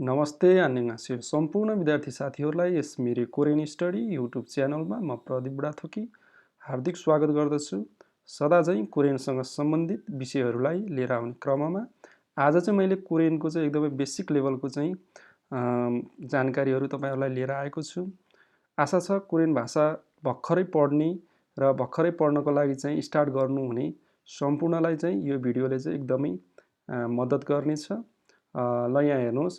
नमस्ते अन्यङासेयो सम्पूर्ण विद्यार्थी साथीहरूलाई यस मेरो कोरियन स्टडी युट्युब च्यानलमा म प्रदीप बुढाथोकी हार्दिक स्वागत गर्दछु। सदा चाहिँ कोरियनसँग सम्बन्धित विषयहरूलाई लिएर आउने क्रममा आज चाहिँ मैले कोरियनको चाहिँ एकदमै बेसिक लेभलको चाहिँ जानकारीहरू तपाईहरुलाई लिएर आएको छु। आशा छ कोरियन भाषा भर्खरै पढ्ने र भर्खरै पढ्नको लागि चाहिँ स्टार्ट गर्नुहुने सम्पूर्णलाई चाहिँ यो भिडियोले चाहिँ एकदमै मद्दत गर्नेछ। ल यहाँ हेर्नुहोस्,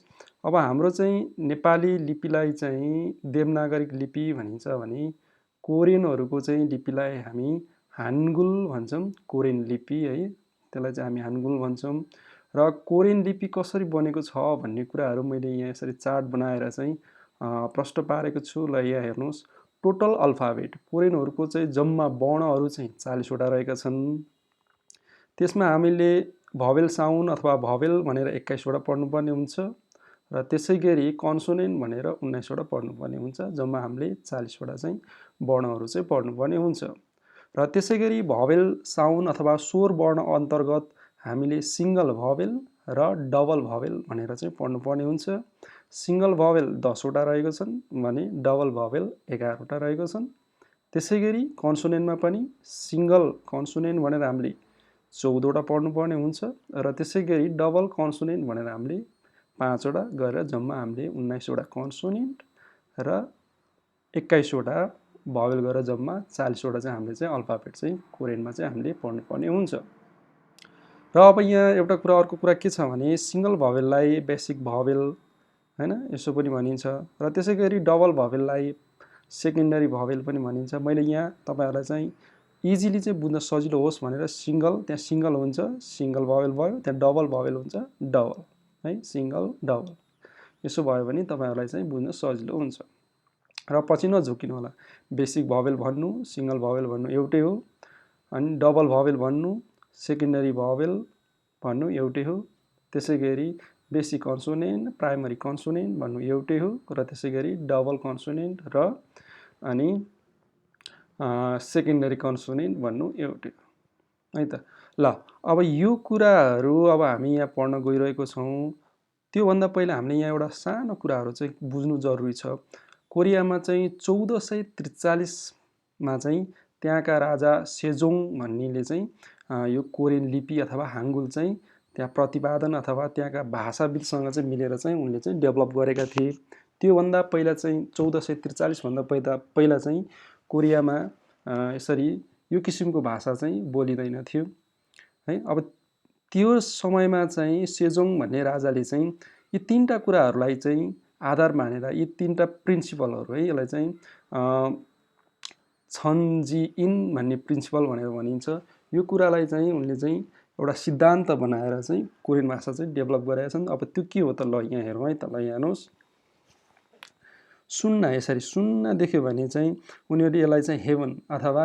अब हाम्रो चाहिँ नेपाली लिपिलाई चाहिँ देवनागरिक लिपि भनिन्छ भने कोरियनहरूको चाहिँ लिपिलाई हामी हानगुल भन्छौँ। कोरियन लिपि है, त्यसलाई चाहिँ हामी हानगुल भन्छौँ। र कोरियन लिपि कसरी बनेको छ भन्ने कुराहरू मैले यहाँ यसरी चार्ट बनाएर चाहिँ प्रश्न पारेको छु। ल यहाँ हेर्नुहोस्, टोटल अल्फाबेट कोरियनहरूको चाहिँ जम्मा वर्णहरू चाहिँ 40 वटा रहेका छन्। त्यसमा हामीले भवेल साउन्ड अथवा भवेल भनेर 21 वटा पढ्नुपर्ने हुन्छ र त्यसैगरी कन्सोनेन्ट भनेर 19 वटा पढ्नुपर्ने हुन्छ। जम्मा हामीले 40 वटा चाहिँ वर्णहरू चाहिँ पढ्नुपर्ने हुन्छ। र त्यसैगरी भवेल साउन्ड अथवा स्वर वर्ण अन्तर्गत हामीले सिंगल भवेल र डबल भवेल भनेर चाहिँ पढ्नुपर्ने हुन्छ। सिंगल भवेल 10 वटा रहेको छन् भने डबल भवेल 11 वटा रहेको छन्। त्यसैगरी कन्सोनेन्टमा पनि सिंगल कन्सोनेन्ट भनेर हामीले 14 वटा पढ्नुपर्ने हुन्छ र त्यसैगरी डबल कन्सोनेन्ट भनेर हामीले 5 वटा गरेर जम्मा हामीले 19 वटा कन्सोनेन्ट र 21 वटा भवेल गरेर जम्मा 40 वटा चाहिँ हामीले चाहिँ अल्फाबेट चाहिँ कोरियनमा चाहिँ हामीले पढ्नुपर्ने हुन्छ। र अब यहाँ एउटा कुरा अर्को कुरा के छ भने सिंगल भवेललाई बेसिक भवेल हैन यसो पनि भनिन्छ र त्यसैगरी डबल भवेललाई सेकेन्डरी भवेल पनि भनिन्छ। मैले यहाँ तपाईहरुलाई चाहिँ इजिली चाहिँ बुझ्न सजिलो होस् भनेर सिंगल, त्यहाँ सिंगल हुन्छ सिंगल भवेल भयो, त्यहाँ डबल भवेल हुन्छ डबल है, सिंगल डबल यसो भयो भने तपाईहरुलाई चाहिँ बुझ्न सजिलो हुन्छ। र पछि नझुकिनु होला, बेसिक भवेल भन्नु सिंगल भवेल भन्नु एउटै हो, अनि डबल भवेल भन्नु सेकेन्डरी भवेल भन्नु एउटै हो। त्यसैगरी बेसिक कन्सोनेन्ट प्राइमरी कन्सोनेन्ट भन्नु एउटै हो र त्यसैगरी डबल कन्सोनेन्ट र अनि सेकेन्डरी कन्सोनेन्ट भन्नु एउटै हो है त। ल अब यो कुराहरू अब हामी यहाँ पढ्न गइरहेको छौँ। त्यो भन्दा पहिला हामीले यहाँ एउटा सानो कुराहरू चाहिँ बुझ्नु जरुरी छ। कोरियामा चाहिँ 1443 मा चाहिँ त्यहाँका राजा सेजोङ भन्नेले चाहिँ यो कोरियन लिपि अथवा हाङ्गुल चाहिँ त्यहाँ प्रतिपादन अथवा त्यहाँका भाषाविदसँग चाहिँ मिलेर चाहिँ उनले चाहिँ डेभलप गरेका थिए। त्यो भन्दा पहिला चाहिँ 1443 भन्दा पहिला चाहिँ कोरियामा यसरी यो किसिमको भाषा चाहिँ बोलिदैन थियो है। अब त्यो समयमा चाहिँ सेजोङ भन्ने राजाले चाहिँ यी तीनटा कुराहरूलाई चाहिँ आधार मानेर यी तीनटा प्रिन्सिपलहरू है, यसलाई चाहिँ छन्जी इन भन्ने प्रिन्सिपल भनेर भनिन्छ। यो कुरालाई चाहिँ उनले चाहिँ एउटा सिद्धान्त बनाएर चाहिँ कोरियन भाषा चाहिँ डेभलप गरेका छन्। अब त्यो के हो त, ल यहाँ हेरौँ है त। ल यहाँ हेर्नुहोस्, सुन्ना यसरी सुन्ना देख्यो भने चाहिँ उनीहरूले यसलाई चाहिँ हेभन अथवा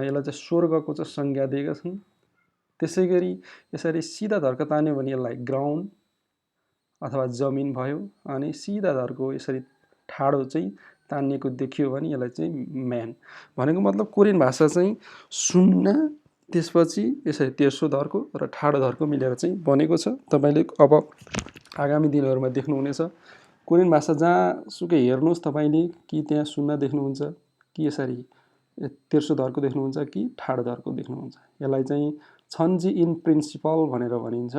यसलाई चाहिँ स्वर्गको चाहिँ संज्ञा दिएका छन्। त्यसैगरी यसरी सिधा धर्क तान्यो भने यसलाई ग्राउन्ड अथवा जमिन भयो, अनि सिधा धर्को यसरी ठाडो चाहिँ तानिएको देखियो भने यसलाई चाहिँ म्यान। भनेको मतलब कोरियन भाषा चाहिँ सुन्ना त्यसपछि यसरी तेर्सो धर्को र ठाडो धर्को मिलेर चाहिँ बनेको छ। तपाईले अब आगामी दिनहरुमा देख्नुहुनेछ कोरियन भाषा जहाँसुकै हेर्नुहोस् तपाईले कि त्यहाँ सुन्ना देख्नुहुन्छ कि यसरी तेर्सो धर्को देख्नुहुन्छ कि ठाडो धर्को देख्नुहुन्छ। यसलाई चाहिँ छन्जी इन प्रिन्सिपल भनेर भनिन्छ।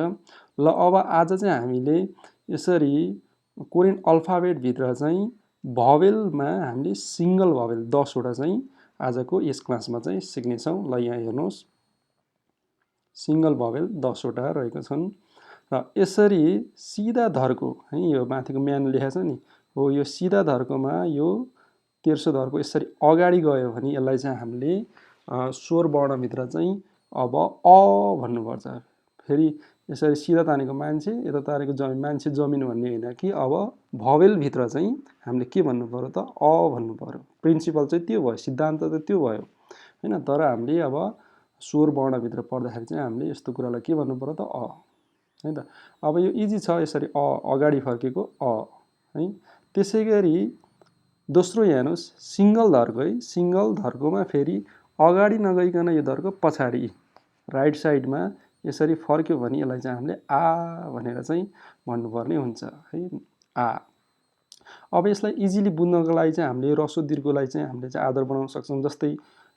ल अब आज चाहिँ हामीले यसरी कोरियन अल्फाबेट भित्र चाहिँ भवेलमा हामीले सिंगल भवेल 10 वटा चाहिँ आजको यस क्लासमा चाहिँ सिक्ने छौं। ल यहाँ हेर्नुहोस्, सिंगल भवेल 10 वटा रहेका छन् र यसरी सिधा धर्को है, यो माथिको म्यान लेखेको छ नि हो, यो सिधा धर्कोमा यो तेर्सो धर्को यसरी अगाडि गयो भने यसलाई चाहिँ हामीले स्वर वर्णभित्र चाहिँ अब अ भन्नुपर्छ। फेरि यसरी सिधा तानेको मान्छे, यता तानेको जमिन, मान्छे जमिन भन्ने हैन कि अब भवेल भित्र चाहिँ हामीले के भन्नु पर्यो त, अ भन्नु पर्यो। प्रिन्सिपल चाहिँ त्यो भयो, सिद्धान्त त त्यो भयो हैन। तर हामीले अब स्वर वर्णभित्र पढ्दाखेरि चाहिँ हामीले यस्तो कुरालाई के भन्नु पर्यो त, अ है त। अब यो इजी छ, यसरी अ अगाडि फर्केको अ है। त्यसैगरी दोस्रो यहाँ हेर्नुहोस्, सिंगल धर्को है, सिंगल धर्कोमा फेरि अगाडि नगइकन यो धर्को पछाडि राइट साइडमा यसरी फर्क्यो भने यसलाई चाहिँ हामीले आ भनेर चाहिँ भन्नुपर्ने हुन्छ है। आ। अब यसलाई इजिली बुझ्नको लागि चाहिँ हामीले ह्रस्व दीर्घलाई चाहिँ हामीले चाहिँ आदर बनाउन सक्छौँ। जस्तै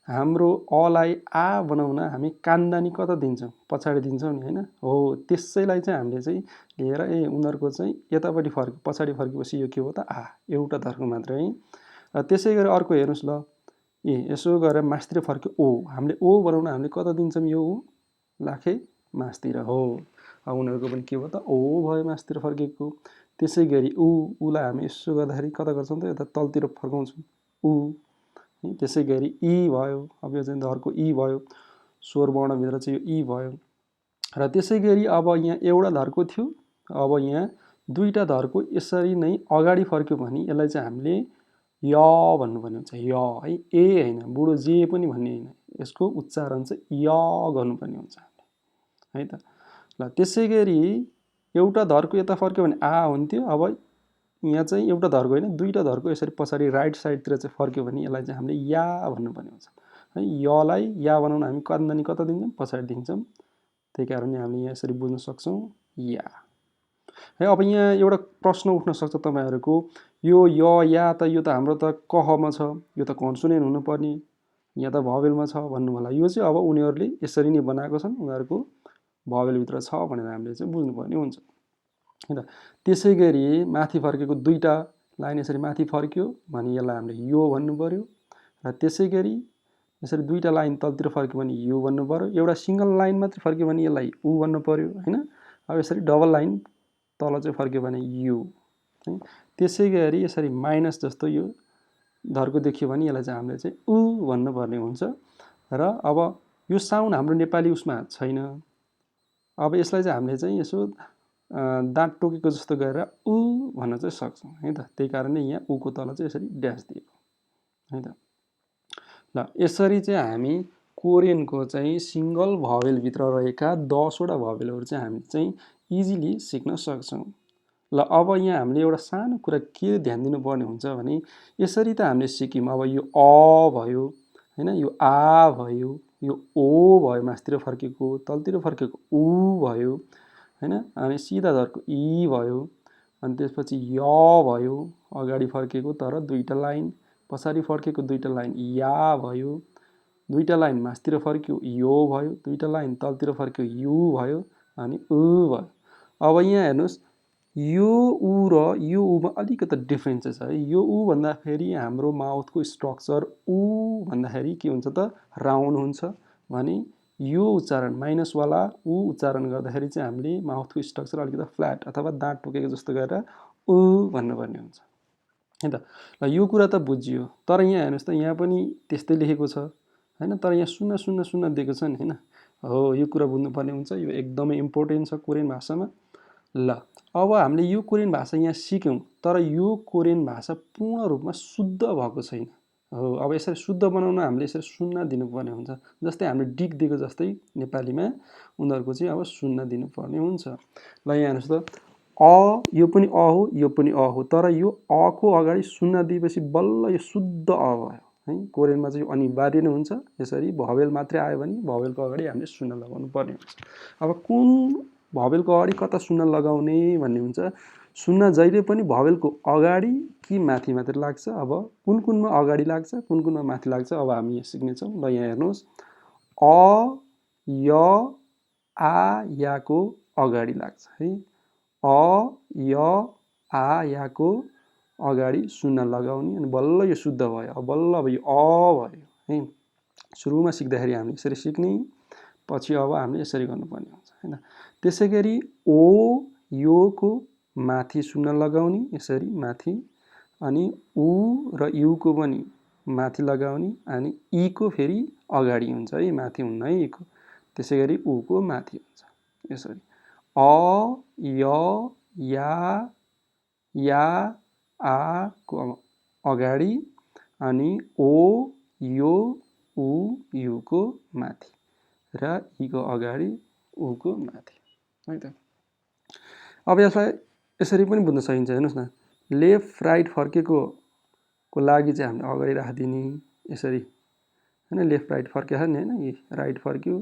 हाम्रो अलाई आ बनाउन हामी कान्दानी कता दिन्छौँ? पछाडि दिन्छौँ नि होइन? हो, त्यसैलाई चाहिँ हामीले चाहिँ लिएर उनीहरूको चाहिँ यतापट्टि पछाडि फर्केपछि यो के हो त? आ, एउटा धर्को मात्रै है। र त्यसै गरी अर्को हेर्नुहोस् ल, यसो गरेर मास्तिर फर्क्यो ओ। हामीले ओ बनाउन हामीले कता दिन्छौँ? यो ऊ लाखे मास्तिर हो। अब उनीहरूको पनि के भयो त? ओ भयो मास्तिर फर्केको। त्यसै गरी उलाई हामी यसो गर्दाखेरि कता गर्छौँ त? यता तलतिर फर्काउँछौँ ऊ। त्यसै गरी ई भयो। अब यो चाहिँ धर्को ई भयो। स्वर वर्णभित्र चाहिँ यो ई भयो। र त्यसै गरी अब यहाँ एउटा धर्को थियो, अब यहाँ दुईटा धर्को यसरी नै अगाडि फर्क्यो भने यसलाई चाहिँ हामीले य भन्नुपर्ने हुन्छ। य है, ए होइन, बुढो जे पनि भन्ने होइन। यसको उच्चारण चाहिँ य गर्नुपर्ने हुन्छ है त। ल त्यसै गरी एउटा धर्को यता फर्क्यो भने आ हुन्थ्यो। अब यहाँ चाहिँ एउटा धर्को होइन, दुईटा धर्को यसरी पछाडि राइट साइडतिर चाहिँ फर्क्यो भने यसलाई चाहिँ हामीले या भन्नुपर्ने हुन्छ है। यलाई या बनाउन हामी कान्दानी कता दिन्छौँ? पछाडि दिन्छौँ। त्यही कारणले हामीले यहाँ यसरी बुझ्न सक्छौँ या है। अब यहाँ एउटा प्रश्न उठ्न सक्छ तपाईँहरूको, यो य या त यो त हाम्रो त कहमा छ, यो त कन्सोनेन्ट हुनुपर्ने, यहाँ त भवेलमा छ भन्नु होला। यो चाहिँ अब उनीहरूले यसरी नै बनाएको छन्, उनीहरूको भवेलभित्र छ भनेर हामीले चाहिँ बुझ्नुपर्ने हुन्छ है त। त्यसै गरी माथि फर्केको दुईटा लाइन यसरी माथि फर्क्यो भने यसलाई हामीले यो भन्नु पर्यो। र त्यसै गरी यसरी दुईटा लाइन तलतिर फर्क्यो भने यु भन्नु पर्यो। एउटा सिङ्गल लाइन मात्रै फर्क्यो भने यसलाई उ भन्नु पर्यो होइन। अब यसरी डबल लाइन तल चाहिँ फर्क्यो भने यु है। त्यसै गरी यसरी माइनस जस्तो यो धर्को देखियो भने यसलाई चाहिँ हामीले चाहिँ उ भन्नुपर्ने हुन्छ। र अब यो साउन्ड हाम्रो नेपाली उसमा छैन। अब यसलाई चाहिँ हामीले चाहिँ यसो दाँत टोकेको जस्तो गरेर उ भन्न चाहिँ सक्छौँ है त। त्यही कारणले यहाँ उको तल चाहिँ यसरी ड्यास दिएको है त। ल यसरी चाहिँ हामी कोरियनको चाहिँ सिङ्गल भवेलभित्र रहेका 10वटा भवेलहरू चाहिँ हामी चाहिँ इजिली सिक्न सक्छौँ। ल अब यहाँ हामीले एउटा सानो कुरा के ध्यान दिनुपर्ने हुन्छ भने, यसरी त हामीले सिक्यौँ। अब यो अ भयो होइन, यो आ भयो, यो ओ भयो मास्तिर फर्केको, तलतिर फर्केको उ भयो होइन, अनि सिधा धर्को ई भयो, अनि त्यसपछि य भयो अगाडि फर्केको तर दुईटा लाइन, पछाडि फर्केको दुईटा लाइन या भयो, दुईटा लाइन मास्तिर फर्क्यो यो भयो, दुईटा लाइन तलतिर फर्क्यो यु भयो, अनि उ भयो। अब यहाँ हेर्नुहोस्, यो उ र यो उमा अलिकति डिफ्रेन्स छ है। यो उ भन्दाखेरि हाम्रो माउथको स्ट्रक्चर उ भन्दाखेरि के हुन्छ त? राउन्ड हुन्छ भने यो उच्चारण माइनसवाला उ उच्चारण गर्दाखेरि चाहिँ हामीले माउथको स्ट्रक्चर अलिकति फ्ल्याट अथवा दाँत टोकेको जस्तो गरेर उ भन्नुपर्ने हुन्छ है त। ल यो कुरा त बुझियो। तर यहाँ हेर्नुहोस् त, यहाँ पनि त्यस्तै लेखेको छ होइन, तर यहाँ 000 दिएको छ नि होइन। हो, यो कुरा बुझ्नुपर्ने हुन्छ। यो एकदमै इम्पोर्टेन्ट छ कोरियन भाषामा। ल अब हामीले यो कोरियन भाषा यहाँ सिक्यौँ, तर यो कोरियन भाषा पूर्ण रूपमा शुद्ध भएको छैन। हो, अब यसरी शुद्ध बनाउन हामीले यसरी सुन्न दिनुपर्ने हुन्छ। जस्तै हामीले डिक दिएको जस्तै नेपालीमा उनीहरूको चाहिँ अब सुन्न दिनुपर्ने हुन्छ। ल यहाँ हेर्नुहोस् त, यो पनि अ हो, यो पनि अ हो, तर यो अको अगाडि सुन्न दिएपछि बल्ल यो शुद्ध अ भयो है। कोरियनमा चाहिँ यो अनिवार्य नै हुन्छ। यसरी भवेल मात्रै आयो भने भवेलको अगाडि हामीले सुन्न लगाउनु पर्ने हुन्छ। अब कुन भवेलको अगाडि कता सुन्न लगाउने भन्ने हुन्छ। सुन्न जहिले पनि भवेलको अगाडि कि माथि मात्रै लाग्छ। अब कुन कुनमा अगाडि लाग्छ, कुन कुनमा माथि लाग्छ, अब हामी यहाँ सिक्नेछौँ। ल यहाँ हेर्नुहोस्, अ य आ याको अगाडि लाग्छ है। अ य आ याको अगाडि सुन्न लगाउने अनि बल्ल यो शुद्ध भयो। अब बल्ल अब यो अ भयो है। सुरुमा सिक्दाखेरि हामीले यसरी सिक्ने, पछि अब हामीले यसरी गर्नुपर्ने हुन्छ होइन। त्यसै गरी ओ योको माथि सुन्न लगाउने यसरी माथि, अनि उ र युको पनि माथि लगाउने, अनि ईको फेरि अगाडि हुन्छ है, माथि हुन्न है ईको। त्यसै गरी उको माथि हुन्छ यसरी। अ य या आ को अगाडि, अनि ओ यो उ युको माथि, र ईको अगाडि उको माथि है त। अब यसलाई यसरी पनि बुझ्न सकिन्छ। हेर्नुहोस् न, लेफ्ट राइट फर्केको लागि चाहिँ हामीले अगाडि राखिदिने यसरी होइन। लेफ्ट राइट फर्केको छ नि होइन, यी राइट फर्क्यो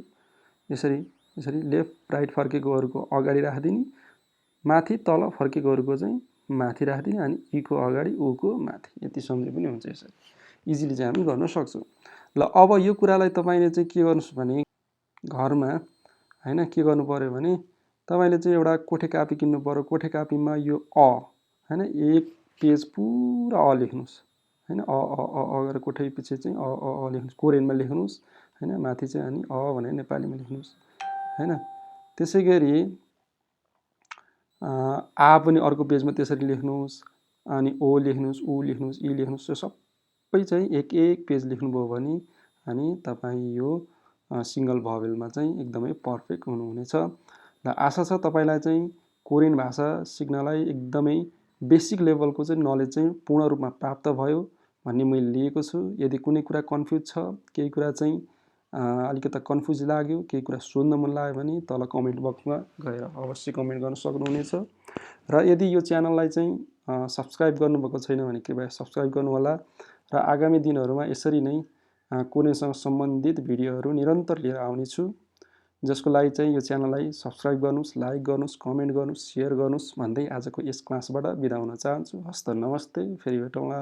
यसरी यसरी लेफ्ट राइट फर्केकोहरूको अगाडि राखिदिने, माथि तल फर्केकोहरूको चाहिँ माथि राखिदिने अनि ईको अगाडि ऊको माथि, यति सम्झे पनि हुन्छ। यसरी इजिली चाहिँ हामी गर्न सक्छौँ। ल अब यो कुरालाई तपाईँले चाहिँ के गर्नुहोस् भने घरमा होइन के गर्नु पर्यो भने तपाईँले चाहिँ एउटा कोठे कापी किन्नु पर्यो। कोठे कापीमा यो होइन एक पेज पुरा लेख्नुहोस् होइन, गरेर कोठे पछि चाहिँ लेख्नुहोस्, कोरियनमा लेख्नुहोस् होइन, माथि चाहिँ अनि भनेर नेपालीमा लेख्नुहोस् होइन। त्यसै गरी पनि अर्को पेजमा त्यसरी लेख्नुहोस्, अनि ओ लेख्नुहोस्, ऊ लेख्नुहोस्, ई लेख्नुहोस्। यो सबै चाहिँ एक एक पेज लेख्नुभयो भने अनि तपाईँ यो सिङ्गल भवेलमा चाहिँ एकदमै पर्फेक्ट हुनुहुनेछ। र आशा छ तपाईँलाई चाहिँ कोरियन भाषा सिक्नलाई एकदमै बेसिक लेभलको चाहिँ नलेज चाहिँ पूर्ण रूपमा प्राप्त भयो भन्ने मैले लिएको छु। यदि कुनै कुरा कन्फ्युज छ, केही कुरा चाहिँ अलिकता कन्फ्युज लाग्यो, केही कुरा सोध्न मन लाग्यो भने तल कमेन्ट बक्समा गएर अवश्य कमेन्ट गर्न सक्नुहुनेछ। र यदि यो च्यानललाई चाहिँ सब्सक्राइब गर्नुभएको छैन भने कृपया सब्सक्राइब गर्नुहोला। र आगामी दिनहरूमा यसरी नै कोरियनसँग सम्बन्धित भिडियोहरू निरन्तर लिएर आउनेछु, जसको लागि चाहिँ यो च्यानललाई सब्सक्राइब गर्नुहोस्, लाइक गर्नुहोस्, कमेन्ट गर्नुहोस्, सेयर गर्नुहोस् भन्दै आजको यस क्लासबाट बिदा हुन चाहन्छु। हस्त नमस्ते, फेरि भेटौँला।